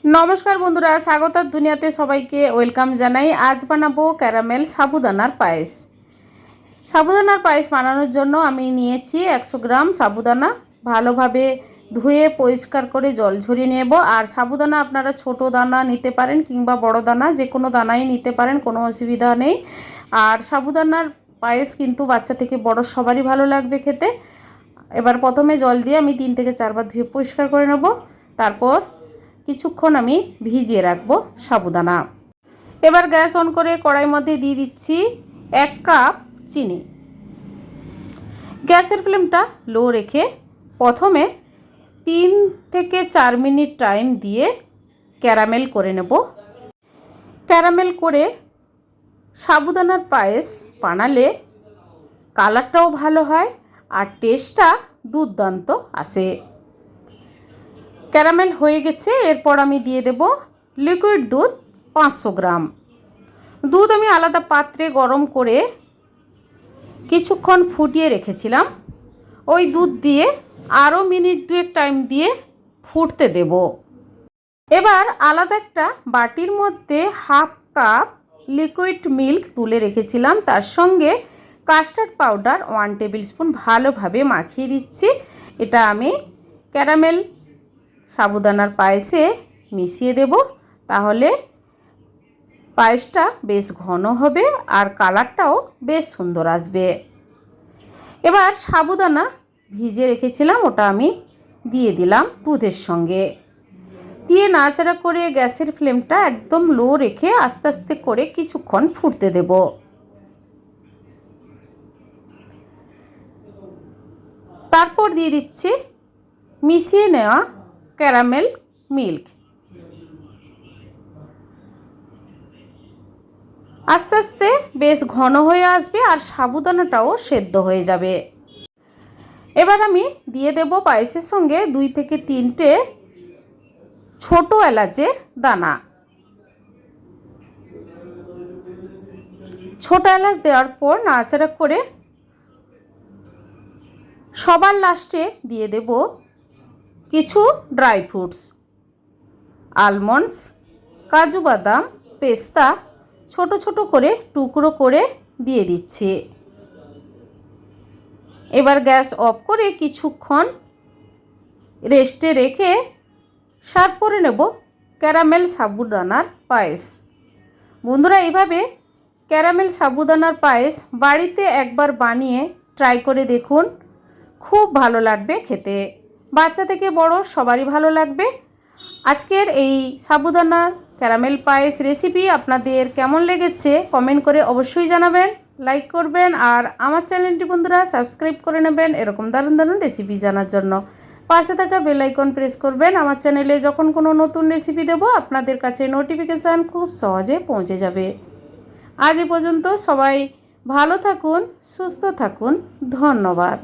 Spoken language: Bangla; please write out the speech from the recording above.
নমস্কার বন্ধুরা, স্বাগতার দুনিয়াতে সবাইকে ওয়েলকাম জানাই। আজ বানাবো ক্যারামেল সাবুদানার পায়েস। সাবুদানার পায়েস বানানোর জন্য আমি নিয়েছি 100 গ্রাম সাবুদানা। ভালোভাবে ধুয়ে পরিষ্কার করে জল ঝরিয়ে নেব। আর সাবুদানা আপনারা ছোট দানা নিতে পারেন কিংবা বড় দানা, যে কোনো দানাই নিতে পারেন, কোনো অসুবিধা নেই। আর সাবুদানার পায়েস কিন্তু বাচ্চা থেকে বড় সবারই ভালো লাগবে খেতে। এবার প্রথমে জল দিয়ে আমি 3 থেকে 4 বার ধুয়ে পরিষ্কার করে নেব। তারপর কিছুক্ষণ আমি ভিজিয়ে রাখবো সাবুদানা। এবার গ্যাস অন করে কড়াইয়ের মধ্যে দিয়ে দিচ্ছি 1 কাপ চিনি। গ্যাসের ফ্লেমটা লো রেখে প্রথমে 3 থেকে 4 মিনিট টাইম দিয়ে ক্যারামেল করে নেব। ক্যারামেল করে সাবুদানার পায়েস বানালে কালারটাও ভালো হয় আর টেস্টটা দুর্দান্ত আসে। ক্যারামেল হয়ে গেছে। এরপর আমি দিয়ে দেব লিকুইড দুধ 500 গ্রাম। দুধ আমি আলাদা পাত্রে গরম করে কিছুক্ষণ ফুটিয়ে রেখেছিলাম। ওই দুধ দিয়ে আরও মিনিট 2 টাইম দিয়ে ফুটতে দেব। এবার আলাদা একটা বাটির মধ্যে হাফ কাপ লিকুইড মিল্ক তুলে রেখেছিলাম, তার সঙ্গে কাস্টার্ড পাউডার 1 টেবিল স্পুন ভালোভাবে মাখিয়ে দিচ্ছি। এটা আমি ক্যারামেল সাবুদানার পায়েসে মিশিয়ে দেব। তাহলে পায়েসটা বেশ ঘন হবে আর কালারটাও বেশ সুন্দর আসবে। এবার সাবুদানা ভিজে রেখেছিলাম, ওটা আমি দিয়ে দিলাম দুধের সঙ্গে। দিয়ে নাড়াচাড়া করে গ্যাসের ফ্লেমটা একদম লো রেখে আস্তে আস্তে করে কিছুক্ষণ ফুটতে দেব। তারপর দিয়ে দিচ্ছি মিশিয়ে নেওয়া ক্যারামেল মিল্ক। আস্তে আস্তে বেশ ঘন হয়ে আসবে আর সাবুদানাটাও সেদ্ধ হয়ে যাবে। এবার আমি দিয়ে দেব পায়েসের সঙ্গে 2 থেকে 3টে ছোট এলাচের দানা। ছোট এলাচ দেওয়ার পর নাড়াচাড়া করে সবার লাস্টে দিয়ে দেব কিছু ড্রাই ফ্রুটস, আলমন্ডস, কাজু বাদাম, পেস্তা ছোট ছোট করে টুকরো করে দিয়ে দিচ্ছি। এবার গ্যাস অফ করে কিছুক্ষণ রেস্টে রেখে সার্ভ করে নেব ক্যারামেল সাবুদানার পায়েস। বন্ধুরা, এইভাবে ক্যারামেল সাবুদানার পায়েস বাড়িতে একবার বানিয়ে ট্রাই করে দেখুন, খুব ভালো লাগবে খেতে। বাচ্চা থেকে বড় সবারই ভালো লাগবে। আজকের এই সাবুদানার ক্যারামেল পায়েস রেসিপি আপনাদের কেমন লেগেছে কমেন্ট করে অবশ্যই জানাবেন, লাইক করবেন আর আমার চ্যানেলটি বন্ধুরা সাবস্ক্রাইব করে নেবেন এরকম দারুণ দারুণ রেসিপি জানার জন্য। পাশে থাকা বেল আইকন প্রেস করবেন। আমার চ্যানেলে যখন কোনো নতুন রেসিপি দেব আপনাদের কাছে নোটিফিকেশান খুব সহজে পৌঁছে যাবে। আজ এ পর্যন্ত, সবাই ভালো থাকুন, সুস্থ থাকুন, ধন্যবাদ।